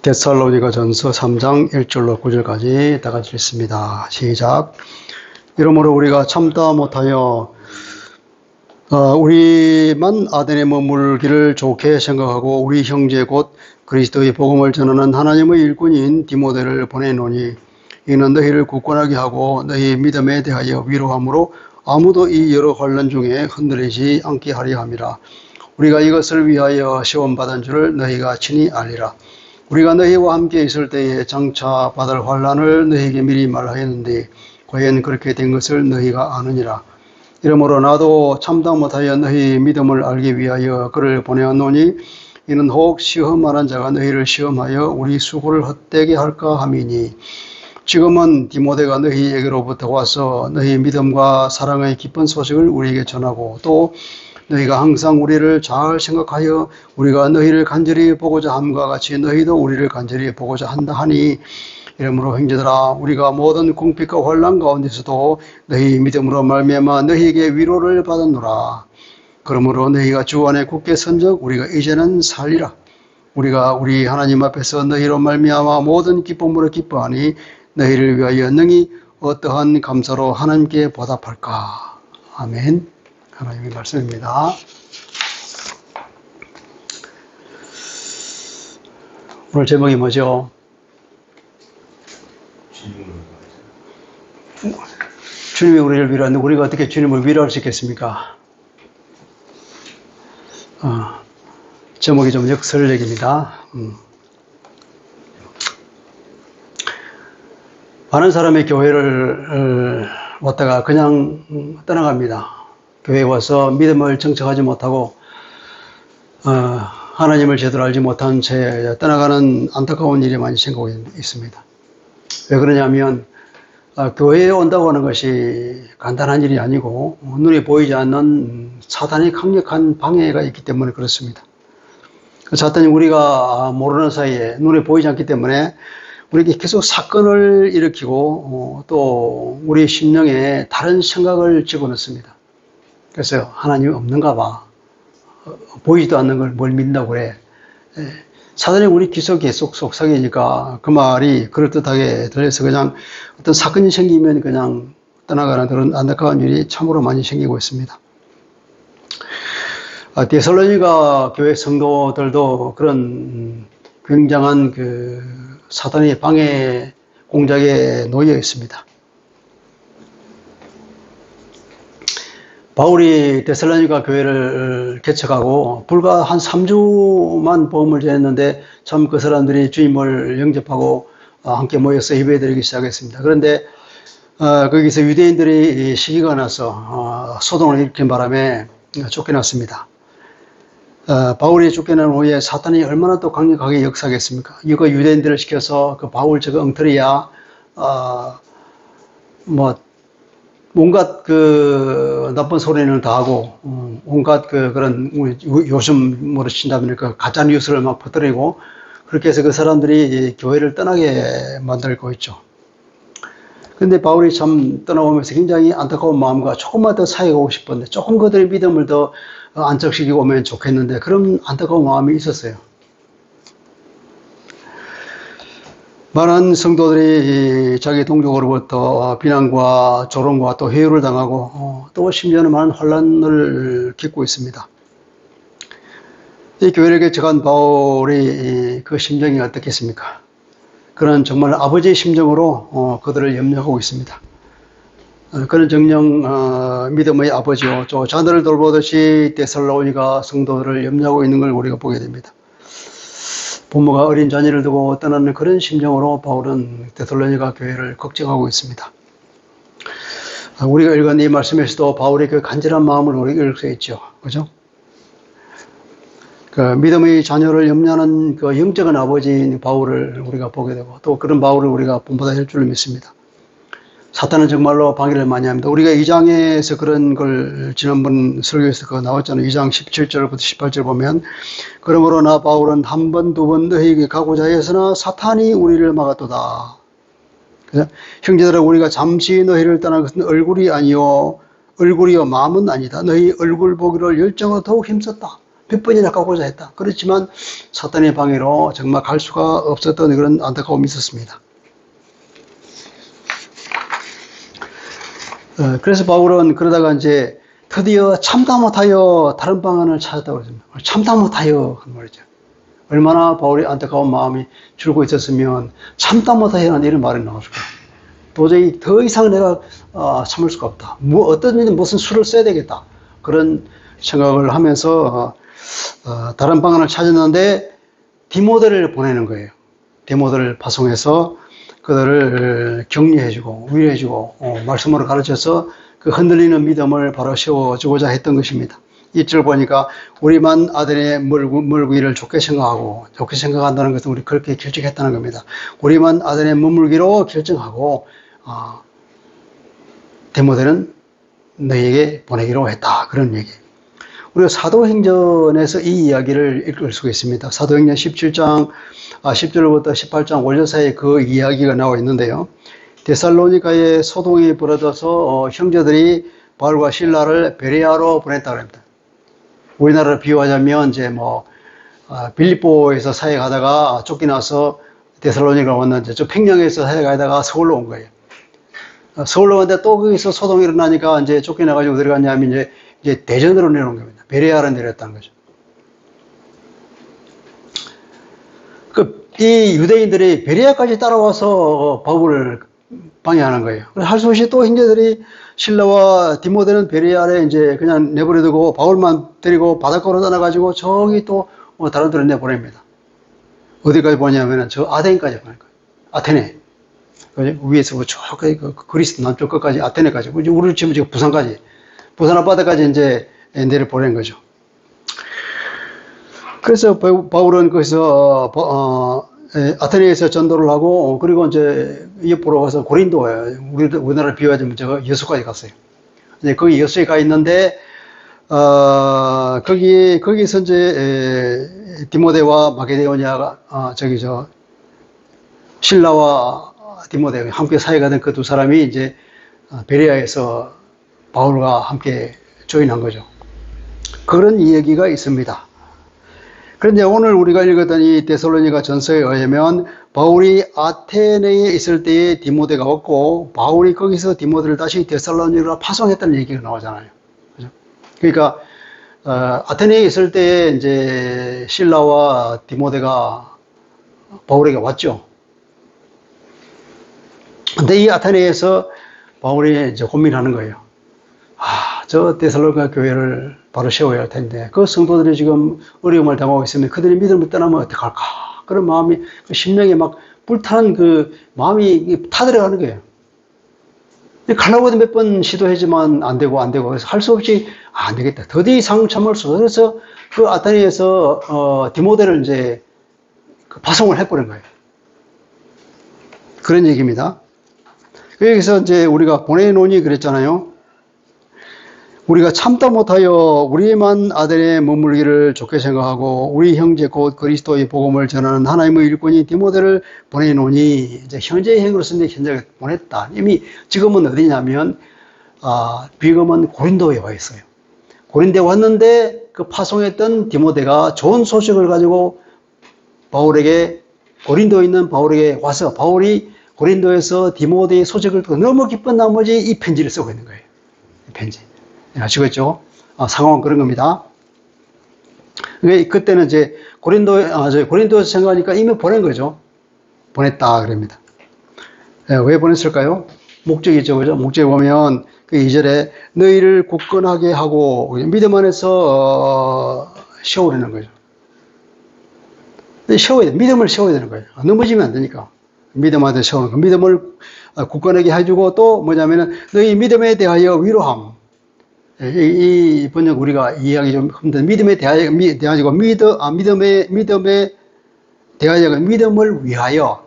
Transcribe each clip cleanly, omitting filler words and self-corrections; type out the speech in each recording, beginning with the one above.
데살로니가전서 3장 1절로 9절까지 다 같이 읽습니다. 시작. 이러므로 우리가 참다 못하여 우리만 아덴에 머물기를 좋게 생각하고 우리 형제 곧 그리스도의 복음을 전하는 하나님의 일꾼인 디모데를 보내노니 이는 너희를 굳건하게 하고 너희 믿음에 대하여 위로함으로 아무도 이 여러 환난 중에 흔들리지 않게 하려 함이라. 우리가 이것을 위하여 시험받은 줄을 너희가 친히 알리라. 우리가 너희와 함께 있을 때에 장차 받을 환난을 너희에게 미리 말하였는데 과연 그렇게 된 것을 너희가 아느니라. 이러므로 나도 참다 못하여 너희 믿음을 알기 위하여 그를 보내었노니 이는 혹 시험하는 자가 너희를 시험하여 우리 수고를 헛되게 할까 함이니 지금은 디모데가 너희에게로부터 와서 너희 믿음과 사랑의 기쁜 소식을 우리에게 전하고 또 너희가 항상 우리를 잘 생각하여 우리가 너희를 간절히 보고자 함과 같이 너희도 우리를 간절히 보고자 한다 하니 이러므로 형제들아 우리가 모든 궁핍과 환난 가운데서도 너희 믿음으로 말미암아 너희에게 위로를 받았노라. 그러므로 너희가 주 안에 굳게 선적 우리가 이제는 살리라. 우리가 우리 하나님 앞에서 너희로 말미암아 모든 기쁨으로 기뻐하니 너희를 위하여 능히 어떠한 감사로 하나님께 보답할까. 아멘. 하나님의 말씀입니다. 오늘 제목이 뭐죠? 주님이 우리를 위로하는데 우리가 어떻게 주님을 위로할 수 있겠습니까? 제목이 좀 역설적입니다. 많은 사람의 교회를 왔다가 그냥 떠나갑니다. 교회에 와서 믿음을 정착하지 못하고 하나님을 제대로 알지 못한 채 떠나가는 안타까운 일이 많이 생기고 있습니다. 왜 그러냐면 교회에 온다고 하는 것이 간단한 일이 아니고 눈에 보이지 않는 사단의 강력한 방해가 있기 때문에 그렇습니다. 사단이 우리가 모르는 사이에 눈에 보이지 않기 때문에 우리에게 계속 사건을 일으키고 또 우리 심령에 다른 생각을 집어넣습니다. 그래서 하나님이 없는가 봐. 보이지도 않는 걸 뭘 믿는다고 그래. 사단이 우리 귀 속에 쏙 속삭이니까 그 말이 그럴듯하게 들려서 그냥 어떤 사건이 생기면 그냥 떠나가는 그런 안타까운 일이 참으로 많이 생기고 있습니다. 데살로니가 교회 성도들도 그런 굉장한 그 사단의 방해 공작에 놓여 있습니다. 바울이 데살로니가 교회를 개척하고 불과 한 3주만 복음을 전했는데 참 그 사람들이 주님을 영접하고 함께 모여서 예배드리기 시작했습니다. 그런데 거기서 유대인들이 시기가 나서 소동을 일으킨 바람에 쫓겨났습니다. 바울이 쫓겨난 후에 사탄이 얼마나 또 강력하게 역사하겠습니까? 이거 유대인들을 시켜서 그 바울 저거 엉터리야 온갖 그 나쁜 소리는 다 하고 온갖 그런 요즘으로 친다면 그 가짜 뉴스를 막 퍼뜨리고 그렇게 해서 그 사람들이 교회를 떠나게 만들고 있죠. 근데 바울이 참 떠나오면서 굉장히 안타까운 마음과 조금만 더 사역하고 싶었는데 조금 그들의 믿음을 더 안착시키고 오면 좋겠는데 그런 안타까운 마음이 있었어요. 많은 성도들이 자기 동족으로부터 비난과 조롱과 또 회유를 당하고 또 심지어는 많은 혼란을 겪고 있습니다. 이 교회를 개척한 바울의 그 심정이 어떻겠습니까? 그는 정말 아버지의 심정으로 그들을 염려하고 있습니다. 그는 정녕 믿음의 아버지요 또 자녀를 돌보듯이 데살로니가 성도들을 염려하고 있는 걸 우리가 보게 됩니다. 부모가 어린 자녀를 두고 떠나는 그런 심정으로 바울은 데살로니가 교회를 걱정하고 있습니다. 우리가 읽은 이 말씀에서도 바울의 그 간절한 마음을 우리가 읽을 수 있죠. 그죠? 그 믿음의 자녀를 염려하는 그 영적인 아버지인 바울을 우리가 보게 되고 또 그런 바울을 우리가 본받아야 할 줄로 믿습니다. 사탄은 정말로 방해를 많이 합니다. 우리가 2장에서 그런 걸 지난번 설교에서 그거 나왔잖아요. 2장 17절부터 18절 보면 그러므로 나 바울은 한 번, 두 번 너희에게 가고자 했으나 사탄이 우리를 막았도다. 그래서 형제들아 우리가 잠시 너희를 떠난 것은 얼굴이요 마음은 아니다. 너희 얼굴 보기를 열정으로 더욱 힘썼다. 몇 번이나 가고자 했다. 그렇지만 사탄의 방해로 정말 갈 수가 없었던 그런 안타까움이 있었습니다. 그래서 바울은 그러다가 이제 드디어 참다 못하여 다른 방안을 찾았다고 그랬습니다. 참다 못하여 한 말이죠. 얼마나 바울의 안타까운 마음이 줄고 있었으면 참다 못하여라는 이런 말이 나왔을까. 도저히 더 이상 내가 참을 수가 없다. 무슨 수를 써야 되겠다. 그런 생각을 하면서 다른 방안을 찾았는데 디모데를 보내는 거예요. 디모데를 파송해서 그들을 격려해주고 위로해주고 말씀으로 가르쳐서 그 흔들리는 믿음을 바로 세워주고자 했던 것입니다. 이절 보니까 우리만 아들의 머물기를 좋게 생각하고 좋게 생각한다는 것은 우리 그렇게 결정했다는 겁니다. 우리만 아들의 머물기로 결정하고 디모데는 너에게 보내기로 했다. 그런 얘기. 우리가 사도행전에서 이 이야기를 읽을 수가 있습니다. 사도행전 17장 10절부터 18장 5절 사이에 그 이야기가 나와 있는데요. 데살로니가의 소동이 벌어져서 형제들이 바울과 실라를 베레아로 보냈다고 합니다. 우리나라를 비유하자면 이제 빌립보에서 사역하다가 쫓겨나서 데살로니가 왔는데 저 평양에서 사역하다가 서울로 온 거예요. 서울로 왔는데 또 거기서 소동이 일어나니까 이제 쫓겨나가지고 어디 갔냐면 이제 대전으로 내려온 겁니다. 베레아로 내렸다는 거죠. 이 유대인들이 베레아까지 따라와서 바울을 방해하는 거예요. 할 수 없이 또 형제들이 실라와 디모데는 베레아에 이제 그냥 내버려두고 바울만 데리고 바닷가로 떠나가지고 저기 또 다른 데로 내보냅니다. 어디까지 보냐면은 저 아덴까지 보낼 거예요. 아테네. 위에서 쭉 그리스 남쪽 끝까지 아테네까지. 우리 지금 부산까지. 부산 앞바다까지 이제 내려보낸 거죠. 그래서 바울은 거기서 아테네에서 전도를 하고 그리고 이제 옆으로 가서 고린도에 우리나라를 비유하자면 여수까지 갔어요. 이제 거기 여수에 가 있는데 거기서 이제 디모데와 마게도냐가 실라와 디모데 함께 사역하던 그 두 사람이 이제 베레아에서 바울과 함께 조인한 거죠. 그런 이야기가 있습니다. 그런데 오늘 우리가 읽었던 이 데살로니가 전서에 의하면 바울이 아테네에 있을 때에 디모데가 왔고 바울이 거기서 디모데를 다시 데살로니가로 파송했다는 얘기가 나오잖아요. 그죠? 그러니까 아테네에 있을 때에 이제 실라와 디모데가 바울에게 왔죠. 근데 이 아테네에서 바울이 이제 고민하는 거예요. 저 데살로니가 교회를 바로 세워야 할 텐데 그 성도들이 지금 어려움을 당하고 있으면 그들이 믿음을 떠나면 어떡할까? 그런 마음이 심령에 막 불타는 그 마음이 타들어가는 거예요. 가려고 몇 번 시도했지만 안 되고 그래서 할 수 없이 안 되겠다. 더 이상 참을 수 없어. 그래서 그 아테네에서 디모데를 이제 파송을 해버린 거예요. 그런 얘기입니다. 여기서 이제 우리가 보내노니 그랬잖아요. 우리가 참다 못하여 우리만 아들의 머물기를 좋게 생각하고 우리 형제 곧 그리스도의 복음을 전하는 하나님의 일꾼이 디모데를 보내노니 이제 현재의 행으로서 이제 현재 보냈다. 이미 지금은 어디냐면 비금은 고린도에 와 있어요. 고린도에 왔는데 그 파송했던 디모데가 좋은 소식을 가지고 바울에게 고린도에 있는 바울에게 와서 바울이 고린도에서 디모데의 소식을 듣고 너무 기쁜 나머지 이 편지를 쓰고 있는 거예요. 이 편지. 아시겠죠? 상황은 그런 겁니다. 그때는 이제 고린도에서 생각하니까 이미 보낸 거죠. 보냈다, 그럽니다. 왜 보냈을까요? 목적이 있죠, 그죠? 목적에 보면 그 2절에 너희를 굳건하게 하고 믿음 안에서 세우려는 거죠. 믿음을 세워야 되는 거예요. 넘어지면 안 되니까. 믿음 안에서 세우는 거. 믿음을 굳건하게 해주고 또 뭐냐면은 너희 믿음에 대하여 위로함. 이 번역 우리가 이해하기 좀 힘든 믿음에 대하여고 믿음에 대하여 믿음을 위하여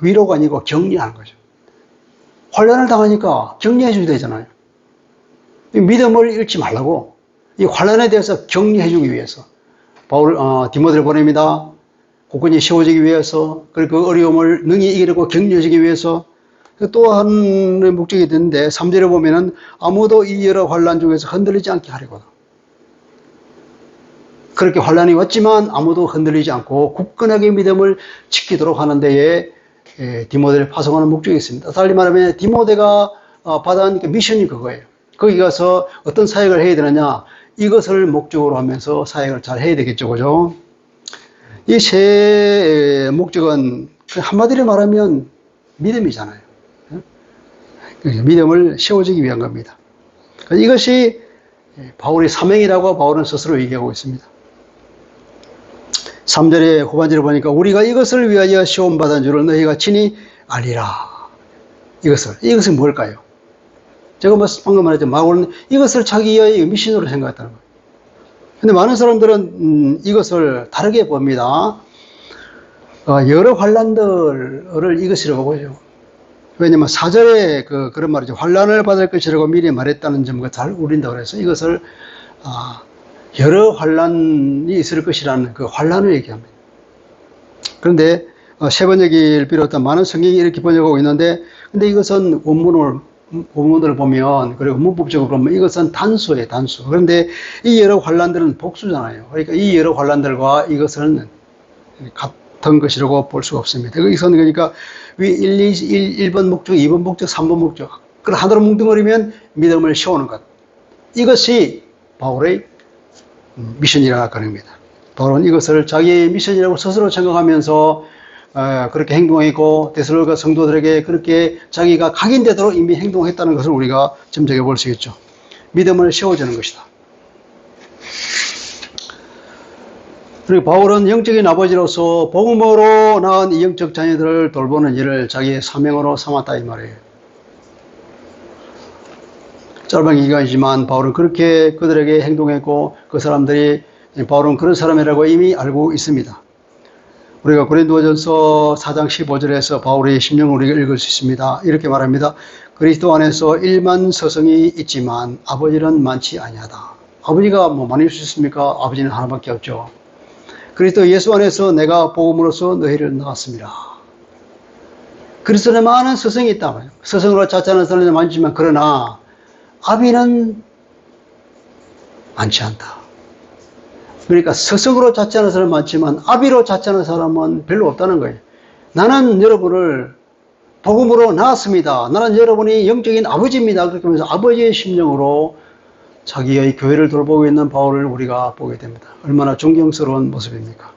위로가 아니고 격려하는 거죠. 환난을 당하니까 격려해 줘야 되잖아요. 믿음을 잃지 말라고 이 환난에 대해서 격려해 주기 위해서 디모데를 보냅니다. 굳건히 세워지기 위해서 그리고 그 어려움을 능히 이기려고 격려해 주기 위해서 또 하나의 목적이 있는데 3절에 보면은 아무도 이 여러 환난 중에서 흔들리지 않게 하려고. 그렇게 환란이 왔지만 아무도 흔들리지 않고 굳건하게 믿음을 지키도록 하는 데에 디모데를 파송하는 목적이 있습니다. 달리 말하면 디모데가 받은 미션이 그거예요. 거기 가서 어떤 사역을 해야 되느냐, 이것을 목적으로 하면서 사역을 잘 해야 되겠죠, 그죠? 이 세 목적은 한마디로 말하면 믿음이잖아요. 믿음을 세워주기 위한 겁니다. 이것이 바울의 사명이라고 바울은 스스로 얘기하고 있습니다. 3절의 후반절을 보니까 우리가 이것을 위하여 시험받은 줄을 너희가 친히 알리라. 이것은 뭘까요? 제가 방금 말했죠. 바울은 이것을 자기의 미션으로 생각했다는 거예요. 근데 많은 사람들은 이것을 다르게 봅니다. 여러 환란들을 이것이라고 보죠. 왜냐면 4절에 그런 말이죠. 환란을 받을 것이라고 미리 말했다는 점과 잘 우린다고 해서 이것을 여러 환란이 있을 것이라는 그 환란을 얘기합니다. 그런데 세 번역을 비롯한 많은 성경이 이렇게 번역하고 있는데, 근데 이것은 원문을 보면, 그리고 문법적으로 보면 이것은 단수예요, 단수. 그런데 이 여러 환란들은 복수잖아요. 그러니까 이 여러 환란들과 이것은 같은 것이라고 볼 수가 없습니다. 여기서는 그러니까 1번 목적, 2번 목적, 3번 목적. 그걸 하나로 뭉뚱거리면 믿음을 세우는 것. 이것이 바울의 미션이라고 합니다. 바울은 이것을 자기의 미션이라고 스스로 생각하면서 그렇게 행동했고 데살로니가 성도들에게 그렇게 자기가 각인되도록 이미 행동했다는 것을 우리가 짐작해 볼 수 있죠. 믿음을 세워주는 것이다. 그리고 바울은 영적인 아버지로서 복음으로 낳은 이 영적 자녀들을 돌보는 일을 자기의 사명으로 삼았다 이 말이에요. 짧은 기간이지만 바울은 그렇게 그들에게 행동했고 그 사람들이 바울은 그런 사람이라고 이미 알고 있습니다. 우리가 고린도전서 4장 15절에서 바울의 심령을 우리가 읽을 수 있습니다. 이렇게 말합니다. 그리스도 안에서 일만 서성이 있지만 아버지는 많지 아니하다. 아버지가 많을 수 있습니까? 아버지는 하나밖에 없죠. 그리스도 예수 안에서 내가 복음으로써 너희를 낳았습니다. 그리스도에 많은 서성이 있다. 서성으로 자자는 사람이 많지만 그러나 아비는 많지 않다. 그러니까 서성으로 자취하는 사람은 많지만 아비로 자취하는 사람은 별로 없다는 거예요. 나는 여러분을 복음으로 낳았습니다. 나는 여러분이 영적인 아버지입니다. 그렇게 하면서 아버지의 심령으로 자기의 교회를 돌보고 있는 바울을 우리가 보게 됩니다. 얼마나 존경스러운 모습입니까?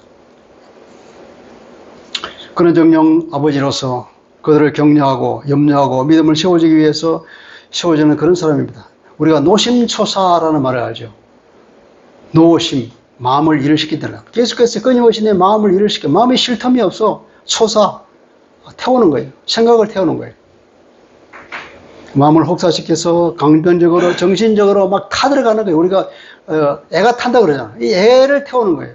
그런 정령 아버지로서 그들을 격려하고 염려하고 믿음을 세워주기 위해서 세워지는 그런 사람입니다. 우리가 노심초사라는 말을 알죠. 노심, 마음을 일을 시킨다는 거예요. 계속해서 끊임없이 내 마음을 일을 시켜. 마음에 쉴 틈이 없어. 초사, 태우는 거예요. 생각을 태우는 거예요. 마음을 혹사시켜서 강변적으로, 정신적으로 막 타들어가는 거예요. 우리가 애가 탄다 그러잖아요. 이 애를 태우는 거예요.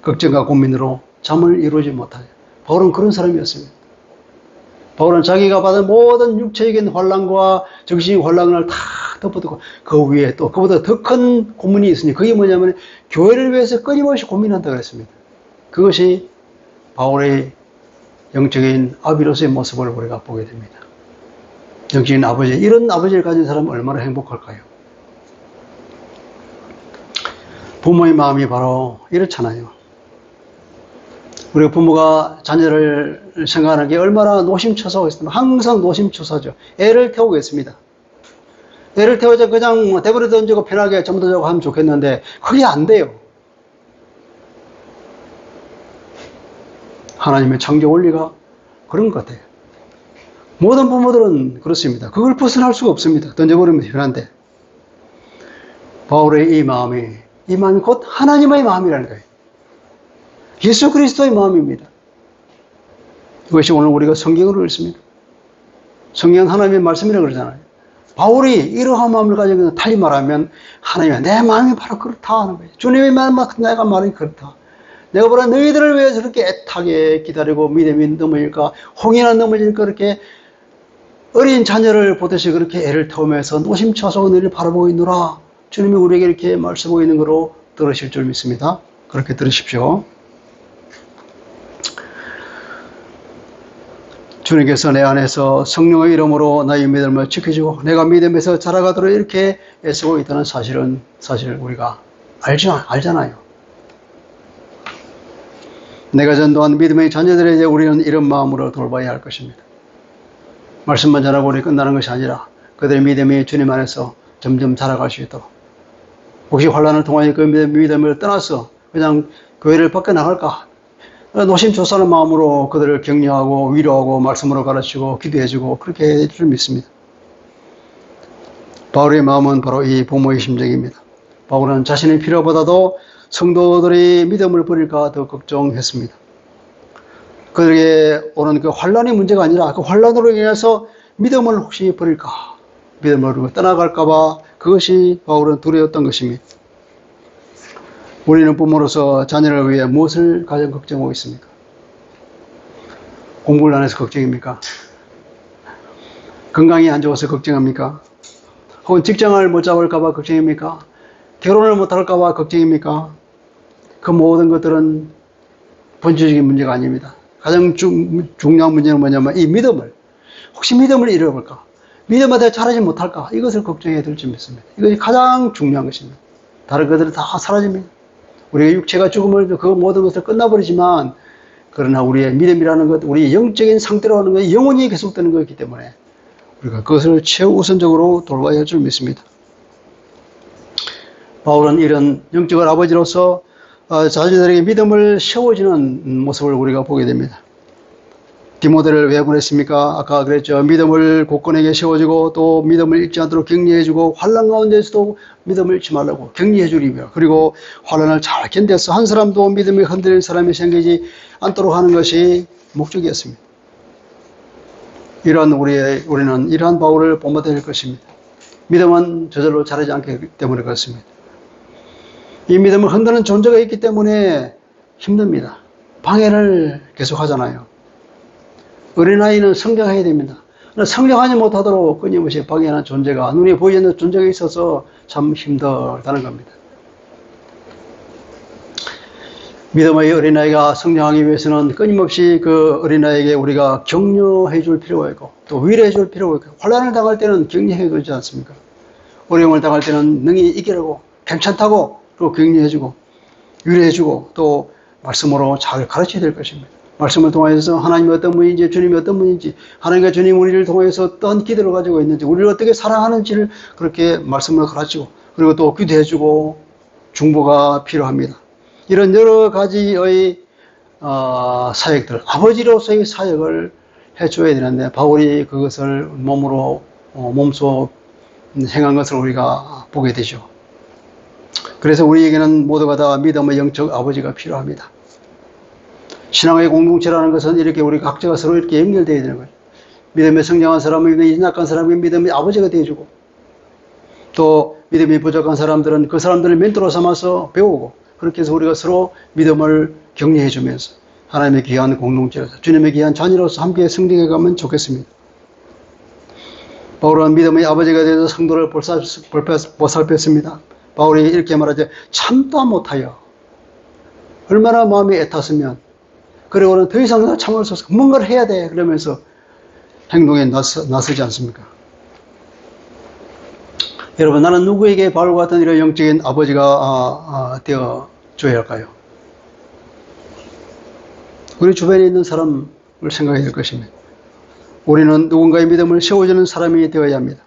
걱정과 고민으로 잠을 이루지 못하죠. 바울은 그런 사람이었습니다. 바울은 자기가 받은 모든 육체적인 환난과 정신적인 환난을 다 덮어두고 그 위에 또 그보다 더 큰 고민이 있으니 그게 뭐냐면 교회를 위해서 끊임없이 고민한다고 그랬습니다. 그것이 바울의 영적인 아비로서의 모습을 우리가 보게 됩니다. 영적인 아버지, 이런 아버지를 가진 사람은 얼마나 행복할까요? 부모의 마음이 바로 이렇잖아요. 우리가 부모가 자녀를 생각하는 게 얼마나 노심초사하고 있습니다. 항상 노심초사죠. 애를 태우고 있습니다. 애를 태워서 그냥 대버려 던지고 편하게 전부 다 하면 좋겠는데 그게 안 돼요. 하나님의 창조 원리가 그런 것 같아요. 모든 부모들은 그렇습니다. 그걸 벗어날 수가 없습니다. 던져버리면 편한데. 바울의 이 마음이 곧 하나님의 마음이라는 거예요. 예수 그리스도의 마음입니다. 이것이 오늘 우리가 성경으로 읽습니다. 성경은 하나님의 말씀이라고 그러잖아요. 바울이 이러한 마음을 가지고 달리 말하면 하나님이 내 마음이 바로 그렇다 하는 거예요. 주님의 마음, 내가 말이 그렇다. 내가 보라 너희들을 위해서 그렇게 애타게 기다리고 믿음이 넘어질까 홍해나 넘어질까 그렇게 어린 자녀를 보듯이 그렇게 애를 태우면서 노심초사하고 너희를 바라보고 있노라. 주님이 우리에게 이렇게 말씀하고 있는 거로 들으실 줄 믿습니다. 그렇게 들으십시오. 주님께서 내 안에서 성령의 이름으로 나의 믿음을 지켜주고 내가 믿음에서 자라가도록 이렇게 애쓰고 있다는 사실 우리가 알잖아요. 내가 전도한 믿음의 자녀들에게 우리는 이런 마음으로 돌봐야 할 것입니다. 말씀만 전하고 우리 끝나는 것이 아니라 그들의 믿음이 주님 안에서 점점 자라갈 수 있도록, 혹시 환난을 통하여 그 믿음을 떠나서 그냥 교회를 벗겨나갈까, 노심초사하는 마음으로 그들을 격려하고 위로하고 말씀으로 가르치고 기도해주고 그렇게 해줄 줄 믿습니다. 바울의 마음은 바로 이 부모의 심정입니다. 바울은 자신의 필요보다도 성도들이 믿음을 버릴까 더 걱정했습니다. 그들에게 오는 그 환난의 문제가 아니라 그 환난으로 인해서 믿음을 혹시 버릴까, 믿음을 버리고 떠나갈까봐 그것이 바울은 두려웠던 것입니다. 우리는 부모로서 자녀를 위해 무엇을 가장 걱정하고 있습니까? 공부를 안 해서 걱정입니까? 건강이 안 좋아서 걱정합니까? 혹은 직장을 못 잡을까봐 걱정입니까? 결혼을 못할까봐 걱정입니까? 그 모든 것들은 본질적인 문제가 아닙니다. 가장 중요한 문제는 뭐냐면 이 믿음을, 혹시 믿음을 잃어볼까? 믿음한테 잘하지 못할까? 이것을 걱정해야 될지 믿습니다. 이것이 가장 중요한 것입니다. 다른 것들은 다 사라집니다. 우리의 육체가 죽음을, 그 모든 것을 끝나버리지만, 그러나 우리의 믿음이라는 것, 우리의 영적인 상태로 하는 것, 영원히 계속되는 것이기 때문에 우리가 그것을 최우선적으로 돌봐야 할 줄 믿습니다. 바울은 이런 영적인 아버지로서 자녀들에게 믿음을 세워주는 모습을 우리가 보게 됩니다. 디모데를 왜 보냈습니까? 아까 그랬죠. 믿음을 굳건하게 세워주고 또 믿음을 잃지 않도록 격려해주고 환난 가운데서도 믿음을 잃지 말라고 격려해주리며, 그리고 환난을 잘 견뎌서 한 사람도 믿음이 흔들린 사람이 생기지 않도록 하는 것이 목적이었습니다. 우리는 이러한 바울을 본받아야 할 것입니다. 믿음은 저절로 자라지 않기 때문에 그렇습니다. 이 믿음을 흔드는 존재가 있기 때문에 힘듭니다. 방해를 계속 하잖아요. 어린아이는 성장해야 됩니다. 성장하지 못하도록 끊임없이 방해하는 존재가, 눈에 보이는 존재가 있어서 참 힘들다는 겁니다. 믿음의 어린아이가 성장하기 위해서는 끊임없이 그 어린아이에게 우리가 격려해 줄 필요가 있고 또 위로해 줄 필요가 있고, 환난을 당할 때는 격려해 주지 않습니까? 어려움을 당할 때는 능히 이기라고, 괜찮다고 또 격려해 주고 위로해 주고 또 말씀으로 잘 가르쳐야 될 것입니다. 말씀을 통해서 하나님이 어떤 분인지, 주님이 어떤 분인지, 하나님과 주님 우리를 통해서 어떤 기대를 가지고 있는지, 우리를 어떻게 사랑하는지를 그렇게 말씀으로 가르치고, 그리고 또 기도해 주고 중보가 필요합니다. 이런 여러 가지의 사역들, 아버지로서의 사역을 해줘야 되는데 바울이 그것을 몸소 행한 것을 우리가 보게 되죠. 그래서 우리에게는 모두가 다 믿음의 영적 아버지가 필요합니다. 신앙의 공동체라는 것은 이렇게 우리 각자가 서로 이렇게 연결되어야 되는 거죠. 믿음에 성장한 사람은 약한 사람이 믿음의 아버지가 되어주고, 또 믿음이 부족한 사람들은 그 사람들을 멘토로 삼아서 배우고, 그렇게 해서 우리가 서로 믿음을 격려해 주면서 하나님의 귀한 공동체로서, 주님의 귀한 자녀로서 함께 성장해 가면 좋겠습니다. 바울은 믿음의 아버지가 되어서 성도를 보살폈습니다. 바울이 이렇게 말하죠. 참다 못하여 얼마나 마음이 애탔으면, 그리고는 더 이상 참을 수 없어, 뭔가를 해야 돼, 그러면서 행동에 나서지 않습니까? 여러분, 나는 누구에게 바울과 같은 이런 영적인 아버지가 되어줘야 할까요? 우리 주변에 있는 사람을 생각해야 될 것입니다. 우리는 누군가의 믿음을 세워주는 사람이 되어야 합니다.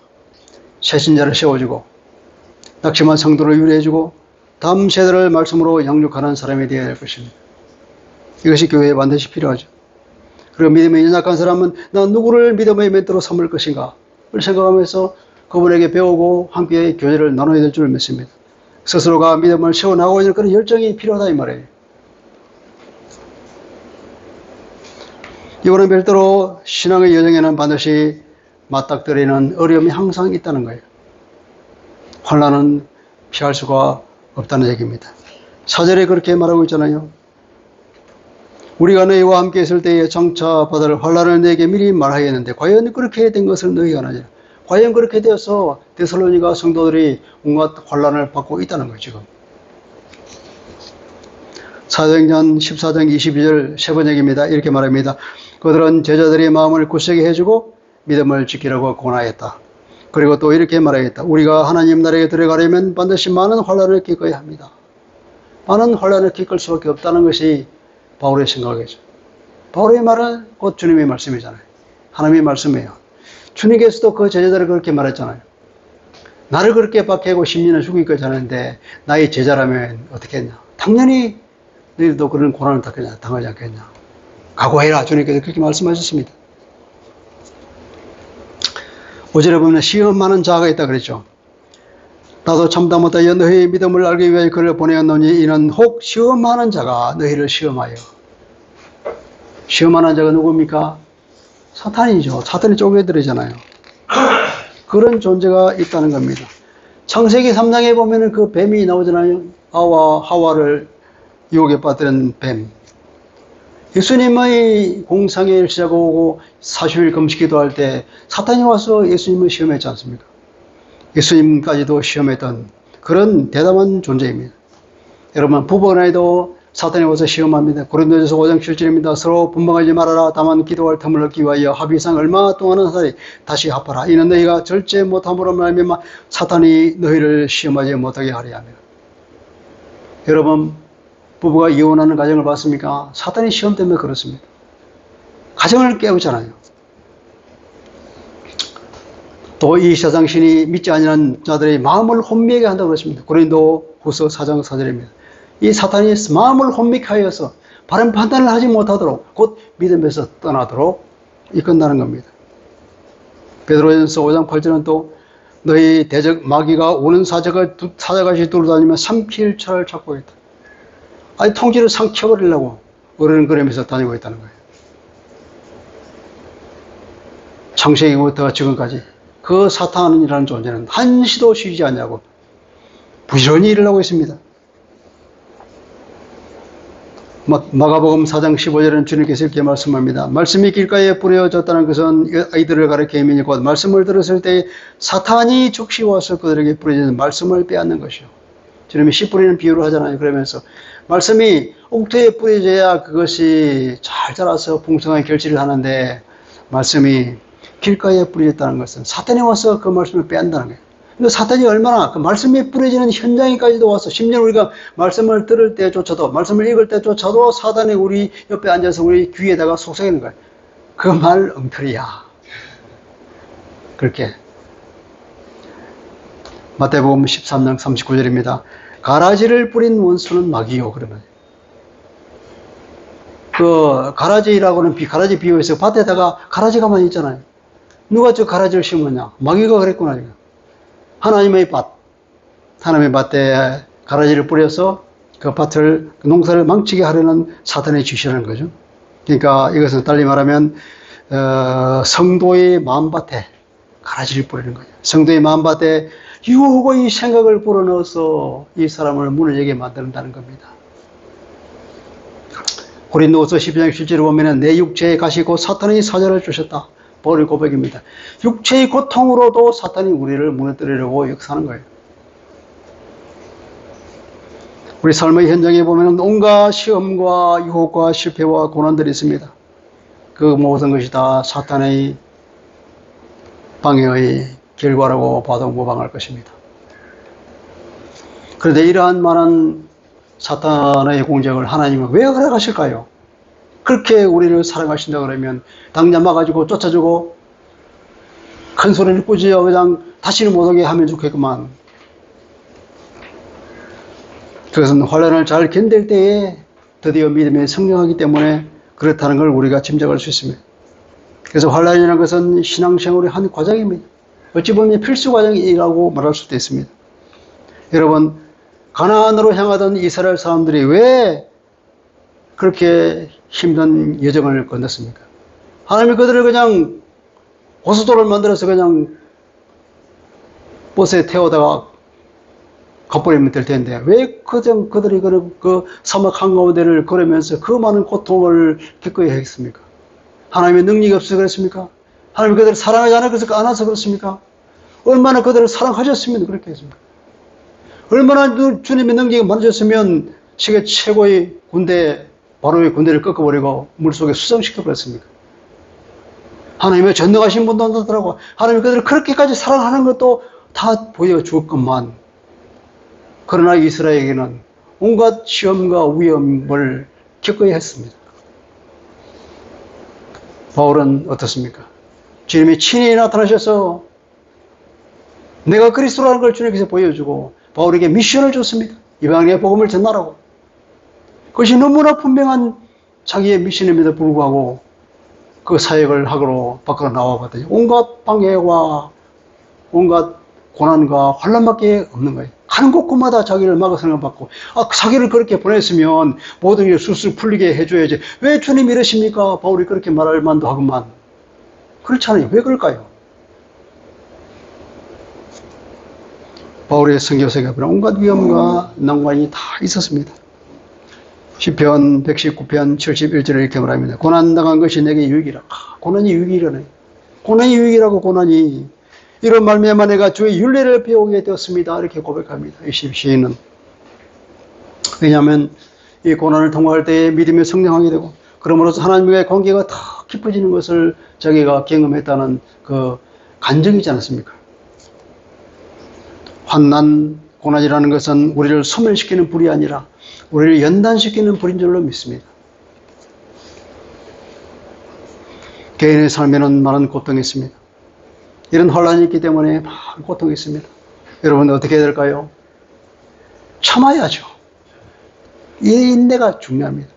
새신자를 세워주고 낙심한 성도를 위로해주고 다음 세대를 말씀으로 양육하는 사람이 되어야 할 것입니다. 이것이 교회에 반드시 필요하죠. 그리고 믿음이 연약한 사람은 난 누구를 믿음의 멘토로 삼을 것인가 를 생각하면서 그분에게 배우고 함께 교제를 나눠야 될 줄 믿습니다. 스스로가 믿음을 세워나가고 있는 그런 열정이 필요하다 이 말이에요. 이거는 별도로 신앙의 여정에는 반드시 맞닥뜨리는 어려움이 항상 있다는 거예요. 환난은 피할 수가 없다는 얘기입니다. 4절에 그렇게 말하고 있잖아요. 우리가 너희와 함께 있을 때에 장차 받을 환난을 너희에게 미리 말하였는데 과연 그렇게 된 것을 너희가 아느냐. 과연 그렇게 되어서 데살로니가 성도들이 온갖 환난을 받고 있다는 거예요. 지금 사도행전 14장 22절 세 번역입니다. 이렇게 말합니다. 그들은 제자들의 마음을 굳세게 해주고 믿음을 지키라고 권하였다. 그리고 또 이렇게 말하겠다. 우리가 하나님 나라에 들어가려면 반드시 많은 환난을 겪어야 합니다. 많은 환난을 겪을 수밖에 없다는 것이 바울의 생각이죠. 바울의 말은 곧 주님의 말씀이잖아요. 하나님의 말씀이에요. 주님께서도 그 제자들을 그렇게 말했잖아요. 나를 그렇게 박해하고 10년을 죽이기까지 하는데 나의 제자라면 어떻게 했냐. 당연히 너희들도 그런 고난을 당하지 않겠냐. 각오해라. 주님께서 그렇게 말씀하셨습니다. 5절에 보면 시험하는 자가 있다 그랬죠. 나도 참다 못하여 너희의 믿음을 알기 위하여 그를 보내었노니 이는 혹 시험하는 자가 너희를 시험하여. 시험하는 자가 누굽니까? 사탄이죠. 사탄이 쪼개들이잖아요. 그런 존재가 있다는 겁니다. 창세기 3장에 보면은 그 뱀이 나오잖아요. 하와를 유혹에 빠뜨린 뱀. 예수님의 공상의 시작하고 40일 금식 기도할 때 사탄이 와서 예수님을 시험했지 않습니까? 예수님까지도 시험했던 그런 대담한 존재입니다. 여러분, 부부간에도 사탄이 와서 시험합니다. 고린도전서 5장 7절입니다. 서로 분방하지 말아라. 다만 기도할 틈을 얻기 위하여 합의상 얼마 동안은 다시 합하라. 이는 너희가 절제 못함으로 말미암아 사탄이 너희를 시험하지 못하게 하려 함이라. 여러분, 부부가 이혼하는 가정을 봤습니까? 사탄이 시험 때문에 그렇습니다. 가정을 깨우잖아요. 또 이 세상 신이 믿지 아니하는 자들의 마음을 혼미하게 한다고 그랬습니다. 고린도 후서 4장 4절입니다. 이 사탄이 마음을 혼미케 하여서 바른 판단을 하지 못하도록 곧 믿음에서 떠나도록 이끈다는 겁니다. 베드로전서 5장 8절은 또 너희 대적 마귀가 오는 사자같이 돌아다니며 삼킬 철을 찾고 있다. 아니 통지를 삼켜버리려고 어른그림에서 다니고 있다는 거예요. 창세기부터 지금까지 그 사탄이라는 존재는 한시도 쉬지 않냐고 부지런히 일을 하고 있습니다. 마가복음 4장 15절에는 주님께서 이렇게 말씀합니다. 말씀이 길가에 뿌려졌다는 것은 아이들을 가리켜 의미니 곧 말씀을 들었을 때 사탄이 즉시 와서 그들에게 뿌려진 말씀을 빼앗는 것이요. 주님이 씨 뿌리는 비유를 하잖아요. 그러면서 말씀이 옥토에 뿌려져야 그것이 잘 자라서 풍성하게 결실을 하는데 말씀이 길가에 뿌려졌다는 것은 사탄이 와서 그 말씀을 빼앗는다는 거예요. 그러니까 사탄이 얼마나 그 말씀이 뿌려지는 현장에까지도 와서 심지어 우리가 말씀을 들을 때조차도 말씀을 읽을 때조차도 사탄이 우리 옆에 앉아서 우리 귀에다가 속삭이는 거예요. 그 말 엉터리야. 그렇게 마태복음 13장 39절입니다. 가라지를 뿌린 원수는 마귀요. 그러면 그 가라지라고는 가라지 비유해서 밭에다가 가라지가만 있잖아요. 누가 저 가라지를 심었냐? 마귀가 그랬구나. 하나님의 밭, 하나님의 밭에 가라지를 뿌려서 그 밭을, 그 농사를 망치게 하려는 사탄의 짓이라는 거죠. 그러니까 이것은 달리 말하면 성도의 마음밭에 가라지를 뿌리는 거죠. 성도의 마음밭에 유혹의 생각을 불어넣어서 이 사람을 무너지게 만든다는 겁니다. 고린도후서 12장 7절에 보면 내 육체에 가시고 사탄의 사자를 주셨다. 바울의 고백입니다. 육체의 고통으로도 사탄이 우리를 무너뜨리려고 역사하는 거예요. 우리 삶의 현장에 보면 온갖 시험과 유혹과 실패와 고난들이 있습니다. 그 모든 것이 다 사탄의 방해의 결과라고 봐도 무방할 것입니다. 그런데 이러한 많은 사탄의 공격을 하나님은 왜 허락하실까요? 그렇게 우리를 사랑하신다 그러면 당장 막아주고 쫓아주고 큰 소리를 꾸짖어 그냥 다시는 못하게 하면 좋겠구만. 그것은 환난을 잘 견딜 때에 드디어 믿음이 성장하기 때문에 그렇다는 걸 우리가 짐작할 수 있습니다. 그래서 환난이라는 것은 신앙생활의 한 과정입니다. 어찌 보면 필수 과정이라고 말할 수도 있습니다. 여러분, 가나안으로 향하던 이스라엘 사람들이 왜 그렇게 힘든 여정을 건넜습니까? 하나님이 그들을 그냥 고속도로를 만들어서 그냥 버스에 태우다가 가버리면 될 텐데 왜 그들이 그 사막 한가운데를 걸으면서 그 많은 고통을 겪어야 했습니까? 하나님의 능력이 없어서 그랬습니까? 하나님이 그들을 사랑하지 않아서 그렇습니까? 얼마나 그들을 사랑하셨으면 그렇게 했습니까? 얼마나 주님의 능력이 많으셨으면 세계 최고의 군대, 바로의 군대를 꺾어버리고 물속에 수정시켜버렸습니까? 하나님의 전능하신 분도 안다더라고. 하나님이 그들을 그렇게까지 사랑하는 것도 다 보여주었건만 그러나 이스라엘에게는 온갖 시험과 위험을 겪어야 했습니다. 바울은 어떻습니까? 주님이 친히 나타나셔서 내가 그리스도라는 걸 주님께서 보여주고 바울에게 미션을 줬습니다. 이방인의 복음을 전하라고. 그것이 너무나 분명한 자기의 미션임에도 불구하고 그 사역을 하고 밖으로 나와봤더니 온갖 방해와 온갖 고난과 환란밖에 없는 거예요. 가는 곳곳마다 자기를 막아 생각받고, 자기를 그렇게 보냈으면 모든 게 술술 풀리게 해줘야지. 왜 주님 이러십니까? 바울이 그렇게 말할 만도 하구만. 그렇잖아요. 왜 그럴까요? 바울의 선교사가 온갖 위험과 난관이 다 있었습니다. 시편 119편 71절에 이렇게 말합니다. 고난당한 것이 내게 유익이라. 고난이 유익이라네. 고난이 유익이라고. 고난이. 이런 말미암아 내가 주의 율례를 배우게 되었습니다. 이렇게 고백합니다. 이 시인은. 왜냐하면 이 고난을 통과할 때에 믿음이 성장하게 되고 그러므로서 하나님과의 관계가 더 깊어지는 것을 자기가 경험했다는 그 간증이지 않습니까? 환난, 고난이라는 것은 우리를 소멸시키는 불이 아니라 우리를 연단시키는 불인 줄로 믿습니다. 개인의 삶에는 많은 고통이 있습니다. 이런 혼란이 있기 때문에 많은 고통이 있습니다. 여러분 어떻게 해야 될까요? 참아야죠. 이 인내가 중요합니다.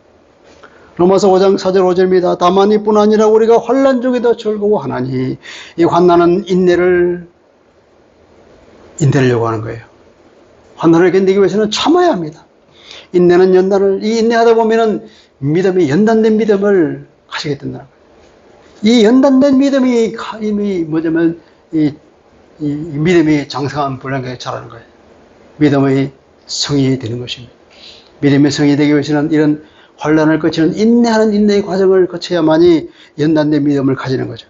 로마서 5장 4절 5절입니다. 다만 이뿐 아니라 우리가 환난 중에도 즐거워하나니 이 환난은 인내를 요구하는 거예요. 환난을 견디기 위해서는 참아야 합니다. 인내는 연단을, 이 인내하다 보면은 믿음이 연단된 믿음을 가지게 된다는 거예요. 이 연단된 믿음이 이미 뭐냐면 이 믿음이 장성한 분량에 자라는 거예요. 믿음의 성이 되는 것입니다. 믿음의 성이 되기 위해서는 이런 환난을 거치는 인내하는 인내의 과정을 거쳐야만이 연단된 믿음을 가지는 거죠.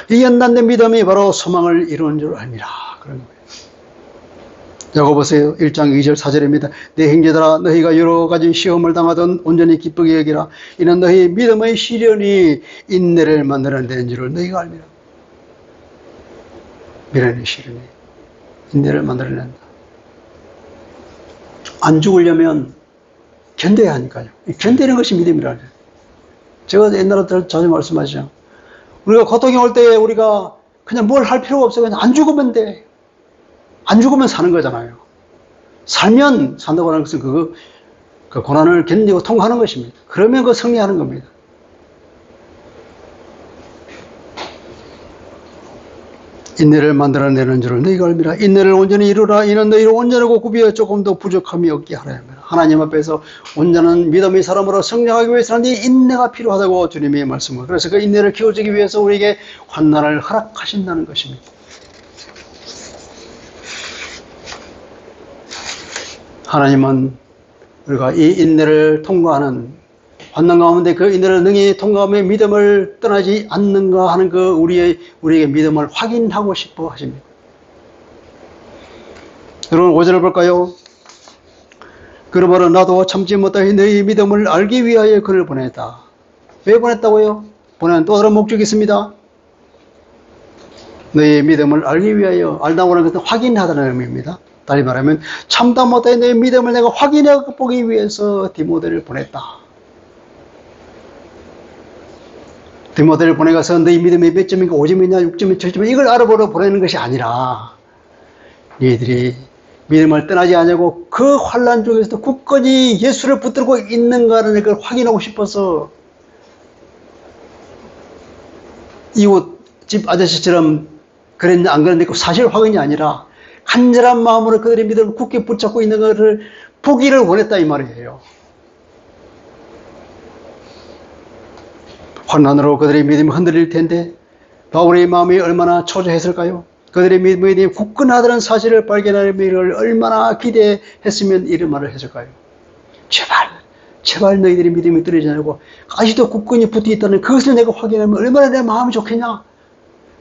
이 연단된 믿음이 바로 소망을 이루는 줄 압니다. 그런 거예요. 야고보서 1장 2절 4절입니다. 내 형제들아 너희가 여러 가지 시험을 당하던 온전히 기쁘게 여기라. 이는 너희 믿음의 시련이 인내를 만들어내는 줄을 너희가 알미라. 믿음의 시련이 인내를 만들어낸다. 안 죽으려면 견뎌야 하니까요. 견디는 것이 믿음이라는 거예요. 제가 옛날에 자주 말씀하시죠. 우리가 고통이 올 때 우리가 그냥 뭘 할 필요가 없어요. 그냥 안 죽으면 돼. 안 죽으면 사는 거잖아요. 살면 산다고 하는 것은 그 고난을 견디고 통과하는 것입니다. 그러면 그 승리하는 겁니다. 인내를 만들어내는 줄을 너희가 알미라. 인내를 온전히 이루라. 이는 너희를 온전하고 구비하여 조금 더 부족함이 없게 하라 합니다. 하나님 앞에서 온전한 믿음의 사람으로 성장하기 위해서는 이 인내가 필요하다고 주님이 말씀을. 그래서 그 인내를 키워주기 위해서 우리에게 환난을 허락하신다는 것입니다. 하나님은 우리가 이 인내를 통과하는 환난 가운데 그 인내를 능히 통과하며 믿음을 떠나지 않는가 하는 그 우리에게 믿음을 확인하고 싶어 하십니다. 여러분 5절을 볼까요? 그러므로 나도 참지 못하여 너희 믿음을 알기 위하여 그를 보냈다. 왜 보냈다고요? 보내는 또 다른 목적이 있습니다. 너희 믿음을 알기 위하여, 알다고 하는 것은 확인하다는 의미입니다. 다시 말하면 참다 못하여 너희 믿음을 내가 확인해 보기 위해서 디모데를 보냈다. 디모데를 보내가서 너희 믿음이 몇 점인가 5점이냐 6점이냐 7점이냐 이걸 알아보러 보내는 것이 아니라 너희들이 믿음을 떠나지 않냐고 그 환난 중에서도 굳건히 예수를 붙들고 있는가를 그걸 확인하고 싶어서 이웃 집 아저씨처럼 그랬냐 안 그랬냐 사실 확인이 아니라 간절한 마음으로 그들의 믿음을 굳게 붙잡고 있는 것을 보기를 원했다 이 말이에요. 환난으로 그들의 믿음이 흔들릴 텐데 바울의 마음이 얼마나 초조했을까요? 그들의 믿음이 굳건하다는 사실을 발견하는 일을 얼마나 기대했으면 이런 말을 했을까요? 제발 너희들의 믿음이 떨어지지 않고 아직도 굳건히 붙어있다는 그것을 내가 확인하면 얼마나 내 마음이 좋겠냐?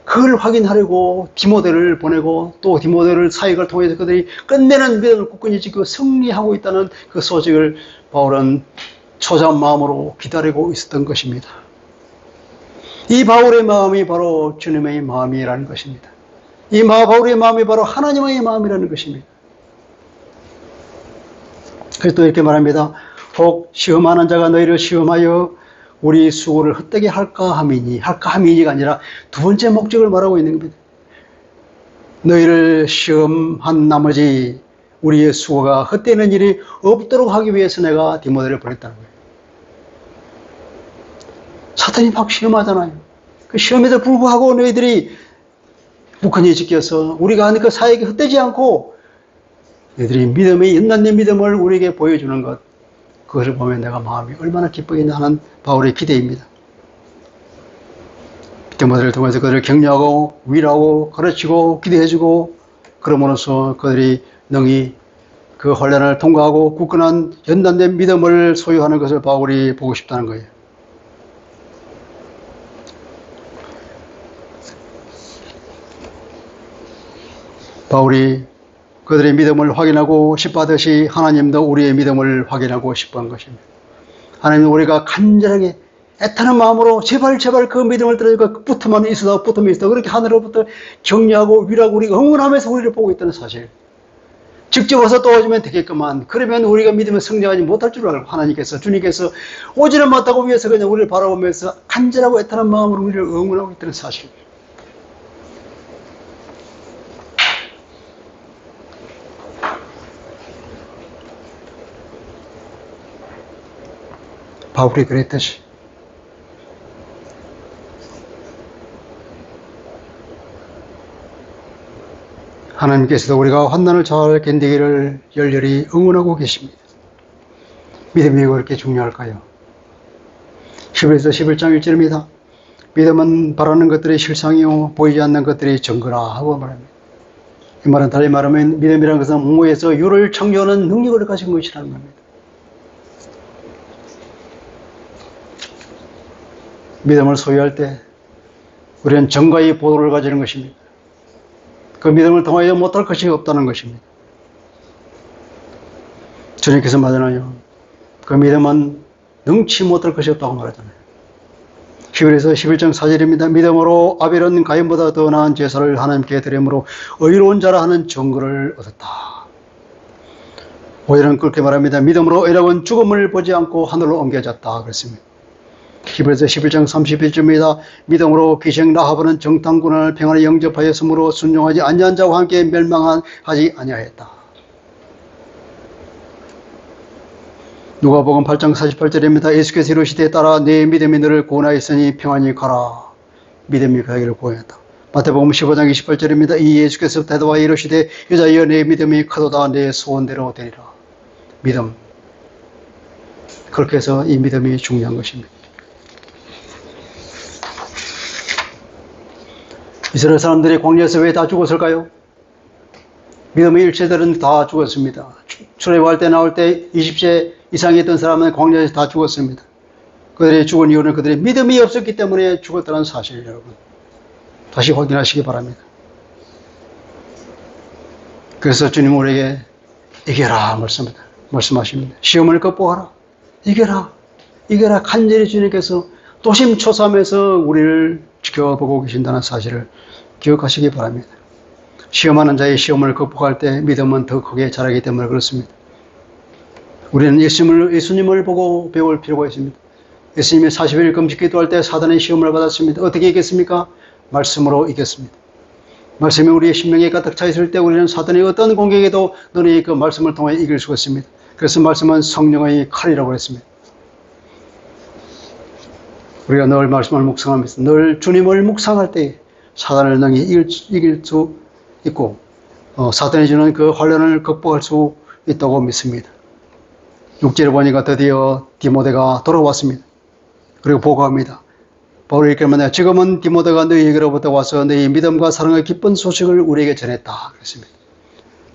그걸 확인하려고 디모데를 보내고 또 디모데를 사역을 통해서 그들이 끝내는 믿음을 굳건히 지키고 승리하고 있다는 그 소식을 바울은 초조한 마음으로 기다리고 있었던 것입니다. 이 바울의 마음이 바로 주님의 마음이라는 것입니다. 이 바울의 마음이 바로 하나님의 마음이라는 것입니다. 그래서 또 이렇게 말합니다. 혹 시험하는 자가 너희를 시험하여 우리 수고를 헛되게 할까 함이니가 아니라 두 번째 목적을 말하고 있는 겁니다. 너희를 시험한 나머지 우리의 수고가 헛되는 일이 없도록 하기 위해서 내가 디모데를 보냈다는 거예요. 사탄이 막 시험하잖아요. 그 시험에도 불구하고 너희들이 북한이 지켜서 우리가 하는 그 사역이 헛되지 않고 너희들이 믿음의 연단된 믿음을 우리에게 보여주는 것, 그것을 보면 내가 마음이 얼마나 기쁘겠냐 하는 바울의 기대입니다. 디모데를 통해서 그들을 격려하고 위로하고 가르치고 기대해주고 그럼으로써 그들이 능히 그 혼란을 통과하고 굳건한 연단된 믿음을 소유하는 것을 바울이 보고 싶다는 거예요. 바울이 그들의 믿음을 확인하고 싶어하듯이 하나님도 우리의 믿음을 확인하고 싶어한 것입니다. 하나님은 우리가 간절하게 애타는 마음으로 제발 그 믿음을 들어주고 붙으면 있어도 그렇게 하늘로부터 격려하고 위로하고 우리가 응원하면서 우리를 보고 있다는 사실. 직접 와서 도와주면 되겠구만. 그러면 우리가 믿음을 성장하지 못할 줄 알고 하나님께서 주님께서 오지는 못하고 위해서 그냥 우리를 바라보면서 간절하고 애타는 마음으로 우리를 응원하고 있다는 사실. 바울이 그랬듯이 하나님께서도 우리가 환난을 잘 견디기를 열렬히 응원하고 계십니다. 믿음이 그렇게 중요할까요? 11에서 11장 1절입니다. 믿음은 바라는 것들의 실상이요 보이지 않는 것들의 증거라 하고 말합니다. 이 말은 달리 말하면 믿음이라는 것은 무모에서 유를 창조하는 능력을 가진 것이라는 겁니다. 믿음을 소유할 때 우리는 정과의 보도를 가지는 것입니다. 그 믿음을 통하여 못할 것이 없다는 것입니다. 주님께서 말하잖아요. 그 믿음은 능치 못할 것이 없다고 말하잖아요. 11에서 11장 4절입니다. 믿음으로 아벨은 가인보다 더 나은 제사를 하나님께 드림으로 의로운 자라 하는 증거를 얻었다. 5절은 그렇게 말합니다. 믿음으로 에락은 죽음을 보지 않고 하늘로 옮겨졌다. 그랬습니다. 히브리서 11장 31절입니다. 믿음으로 귀생 라합은 정탐군을 평안히 영접하였으므로 순종하지 아니한 자와 함께 멸망하지 아니하였다. 누가복음 8장 48절입니다. 예수께서 이르시되 따라 내 믿음이 너를 구원하였으니 평안히 가라. 믿음이 그에게를 구원했다. 마태복음 15장 28절입니다. 이 예수께서 대답하여 이르시되 여자여 내 믿음이 크도다. 내 소원대로 되리라. 믿음. 그렇게 해서 이 믿음이 중요한 것입니다. 이스라엘 사람들이 광야에서 왜 다 죽었을까요? 믿음의 일체들은 다 죽었습니다. 출애굽할 때 나올 때 20세 이상이 있던 사람은 광야에서 다 죽었습니다. 그들이 죽은 이유는 그들의 믿음이 없었기 때문에 죽었다는 사실, 여러분. 다시 확인하시기 바랍니다. 그래서 주님 우리에게 이겨라 말씀하십니다. 시험을 극복하라. 이겨라. 간절히 주님께서 도심초삼에서 우리를 지켜보고 계신다는 사실을 기억하시기 바랍니다. 시험하는 자의 시험을 극복할 때 믿음은 더 크게 자라기 때문에 그렇습니다. 우리는 예수님을 보고 배울 필요가 있습니다. 예수님이 40일 금식 기도할 때 사단의 시험을 받았습니다. 어떻게 이겼습니까? 말씀으로 이겼습니다. 말씀이 우리의 심령에 가득 차 있을 때 우리는 사단의 어떤 공격에도 너희 그 말씀을 통해 이길 수가 있습니다. 그래서 말씀은 성령의 칼이라고 했습니다. 우리가 늘 말씀을 묵상하면서 늘 주님을 묵상할 때 사단을 능히 이길 수 있고 사단이 주는 그 환난을 극복할 수 있다고 믿습니다. 6절에 보니까 드디어 디모데가 돌아왔습니다. 그리고 보고합니다. 바울이 이렇게 말합니다. 지금은 디모데가 너희에게로부터 와서 너희 믿음과 사랑의 기쁜 소식을 우리에게 전했다. 그랬습니다.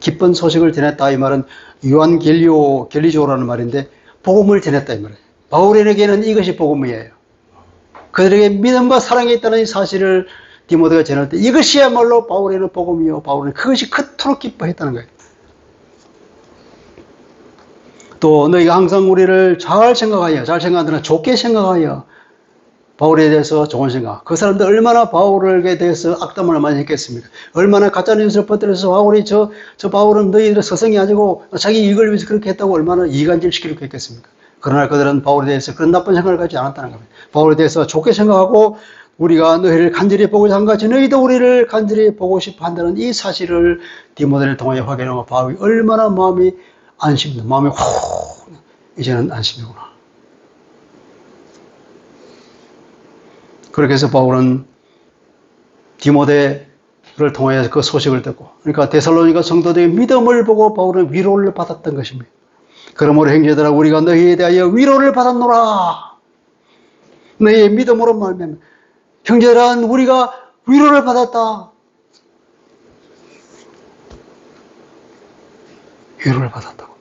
기쁜 소식을 전했다. 이 말은 유한겔리조라는 말인데 복음을 전했다 이 말이에요. 바울에게는 이것이 복음이에요. 그들에게 믿음과 사랑이 있다는 이 사실을 디모데가 전할 때 이것이야말로 바울에게는 복음이요. 바울은 그것이 그토록 기뻐했다는 거예요. 또 너희가 항상 우리를 잘 생각하는 좋게 생각하여 바울에 대해서 좋은 생각. 그 사람들 얼마나 바울에 대해서 악담을 많이 했겠습니까? 얼마나 가짜뉴스를 퍼뜨려서 바울이 저 바울은 너희들의 서성이 아니고 자기 이익을 위해서 그렇게 했다고 얼마나 이간질 시키려고 했겠습니까? 그러나 그들은 바울에 대해서 그런 나쁜 생각을 가지지 않았다는 겁니다. 바울에 대해서 좋게 생각하고 우리가 너희를 간절히 보고자 한 같이 너희도 우리를 간절히 보고 싶어 한다는 이 사실을 디모데를 통하여 확인하고 바울이 얼마나 마음이 이제는 안심이구나. 그렇게 해서 바울은 디모데를 통하여 그 소식을 듣고, 그러니까 데살로니가 성도들의 믿음을 보고 바울은 위로를 받았던 것입니다. 그러므로 형제들아 우리가 너희에 대하여 위로를 받았노라. 너희의 믿음으로 말미암아 형제들아 우리가 위로를 받았다. 위로를 받았다고.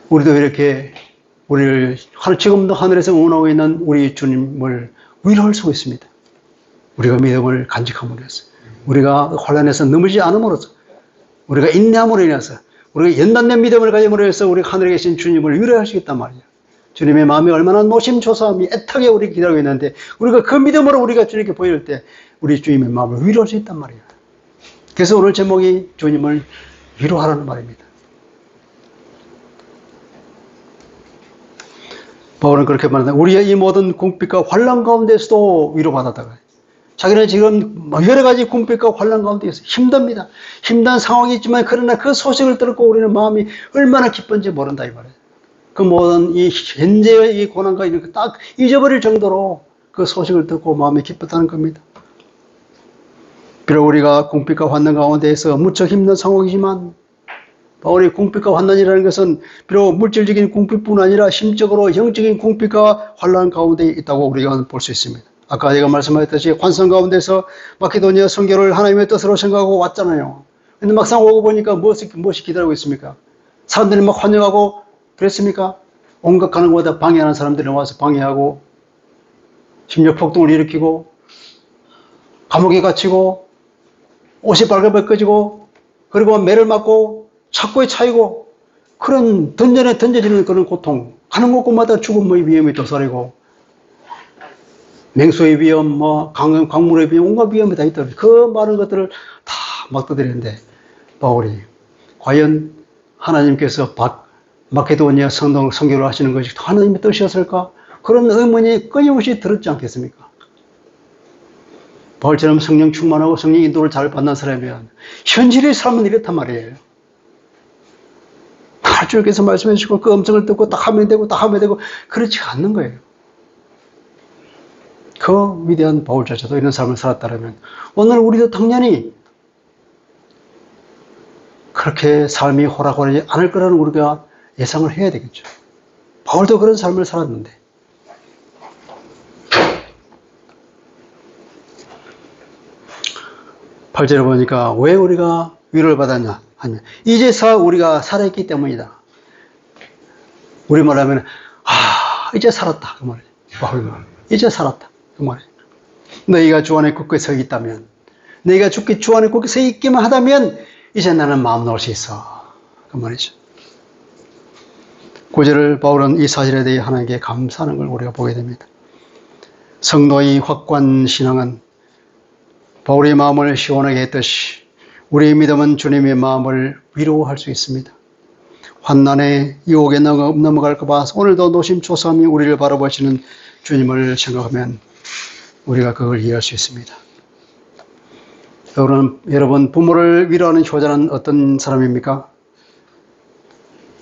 우리도 이렇게 우리를 지금도 하늘에서 응원하고 있는 우리 주님을 위로할 수 있습니다. 우리가 믿음을 간직함으로 해서, 우리가 혼란에서 넘어지지 않음으로써, 우리가 인내함으로 인해서, 우리가 연단된 믿음을 가짐으로 해서 우리가 하늘에 계신 주님을 위로할 수 있단 말이에요. 주님의 마음이 얼마나 노심초사함이 애타게 우리 기다리고 있는데 우리가 그 믿음으로 우리가 주님께 보일 때 우리 주님의 마음을 위로할 수 있단 말이에요. 그래서 오늘 제목이 주님을 위로하라는 말입니다. 바울은 그렇게 말한다. 우리의 이 모든 궁핍과 환난 가운데서도 위로받았다가 자기는 지금 여러 가지 궁핍과 환난 가운데서 힘듭니다. 힘든 상황이 있지만 그러나 그 소식을 듣고 우리는 마음이 얼마나 기쁜지 모른다 이 말이에요. 그 모든 이 현재의 이 고난과 이렇게 딱 잊어버릴 정도로 그 소식을 듣고 마음이 기뻤다는 겁니다. 비록 우리가 궁핍과 환난 가운데에서 무척 힘든 상황이지만 바울이 궁핍과 환난이라는 것은 비록 물질적인 궁핍뿐 아니라 심적으로 영적인 궁핍과 환난 가운데 있다고 우리가 볼 수 있습니다. 아까 제가 말씀하셨듯이 환상 가운데서 마케도니아 선교를 하나님의 뜻으로 생각하고 왔잖아요. 근데 막상 오고 보니까 무엇이 기다리고 있습니까? 사람들이 막 환영하고 그랬습니까? 온갖 가는 곳에 방해하는 사람들이 와서 방해하고 심력 폭동을 일으키고 감옥에 갇히고 옷이 빨개벗겨지고 그리고 매를 맞고 착고에 차이고 그런 던전에 던져지는 그런 고통, 가는 곳곳마다 죽음의 위험이 도사리고 맹수의 위험, 강물의 위험, 온갖 위험이 다 있다. 그 많은 것들을 다 막도드리는데 바울이 과연 하나님께서 마케도니아 선교를 하시는 것이 하나님의 뜻이었을까? 그런 의문이 끊임없이 들었지 않겠습니까? 바울처럼 성령 충만하고 성령 인도를 잘 받는 사람이면 현실의 삶은 이렇단 말이에요. 주님께서 말씀해 주시고 그 음성을 듣고 딱 하면 되고 그렇지 않는 거예요. 그 위대한 바울조차도 이런 삶을 살았다면 오늘 우리도 당연히 그렇게 삶이 호락호락하지 않을 거라는 우리가 예상을 해야 되겠죠. 바울도 그런 삶을 살았는데 팔 절에 보니까 왜 우리가 위로를 받았냐 하면 이제서 우리가 살아있기 때문이다. 우리말로 하면 이제 살았다 그 말이에요. 바울은 이제 살았다 그 말이에요. 너희가 주 안에 굳게 서 있다면, 너희가 주 안에 굳게 서 있기만 하다면 이제 나는 마음 놓을 수 있어 그 말이죠. 9절을 바울은 이 사실에 대해 하나님께 감사하는 걸 우리가 보게 됩니다. 성도의 확고한 신앙은 바울의 마음을 시원하게 했듯이 우리의 믿음은 주님의 마음을 위로할 수 있습니다. 환난의 유혹에 넘어갈까 봐 오늘도 노심초사함이 우리를 바라보시는 주님을 생각하면 우리가 그걸 이해할 수 있습니다. 여러분 부모를 위로하는 효자는 어떤 사람입니까?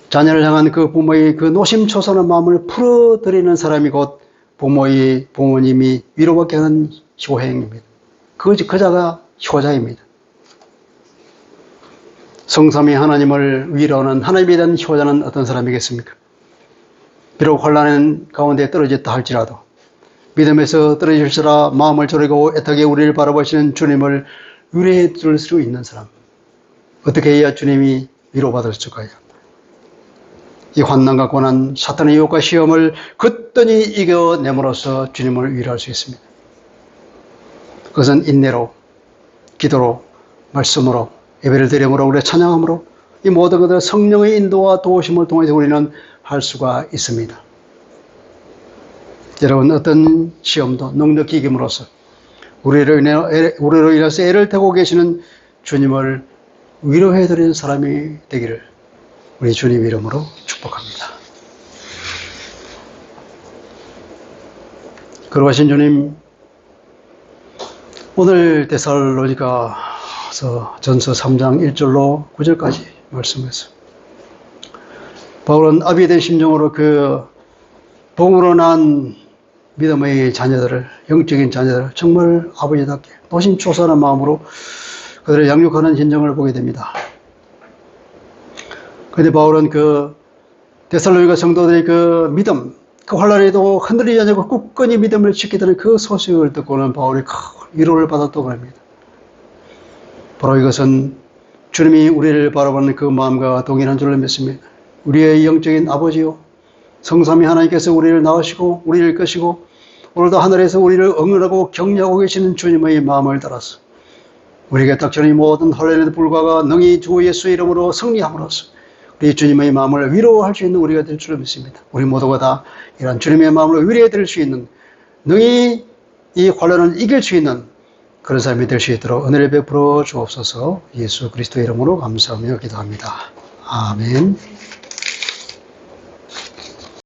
자녀를 향한 그 부모의 그 노심초사한 마음을 풀어드리는 사람이 곧 부모님이 위로받게 하는 효행입니다. 그 자가 효자입니다. 성삼위 하나님을 위로하는 하나님에 대한 효자는 어떤 사람이겠습니까? 비록 혼란 가운데 떨어졌다 할지라도 믿음에서 떨어질지라 마음을 졸이고 애타게 우리를 바라보시는 주님을 위로해 줄 수 있는 사람. 어떻게 해야 주님이 위로받을 수가요? 이 환난과 고난, 사탄의 유혹과 시험을 굳건히 이겨냄으로써 주님을 위로할 수 있습니다. 그것은 인내로, 기도로, 말씀으로, 예배를 드림으로, 우리의 찬양함으로 이 모든 것을 성령의 인도와 도우심을 통해서 우리는 할 수가 있습니다. 여러분 어떤 시험도 넉넉히 이김으로써 우리로 인해서 애를 태고 계시는 주님을 위로해드리는 사람이 되기를 우리 주님 이름으로 축복합니다. 거룩하신 주님, 오늘 데살로니가서 전서 3장 1절로 9절까지 말씀했어요. 바울은 아비된 심정으로 그 복음으로 난 믿음의 자녀들을, 영적인 자녀들을 정말 아버지답게 노심초사하는 마음으로 그들을 양육하는 현장을 보게 됩니다. 그런데 바울은 그 데살로니가 성도들의 그 믿음, 그 환란에도 흔들리지 않고 굳건히 믿음을 지키던 그 소식을 듣고는 바울이 큰 위로를 받았다고 합니다. 바로 이것은 주님이 우리를 바라보는 그 마음과 동일한 줄로 믿습니다. 우리의 영적인 아버지요, 성삼위 하나님께서 우리를 낳으시고 우리를 이끄시고 오늘도 하늘에서 우리를 응원하고 격려하고 계시는 주님의 마음을 따라서 우리에게 닥쳐오는 모든 환난에도 불구하고 능히 주 예수의 이름으로 승리함으로써 우리 주님의 마음을 위로할 수 있는 우리가 될 줄 믿습니다. 우리 모두가 다 이런 주님의 마음을 위로해 드릴 수 있는, 능히 이 환난을 이길 수 있는 그런 삶이 될 수 있도록 은혜를 베풀어 주옵소서. 예수 그리스도의 이름으로 감사하며 기도합니다. 아멘.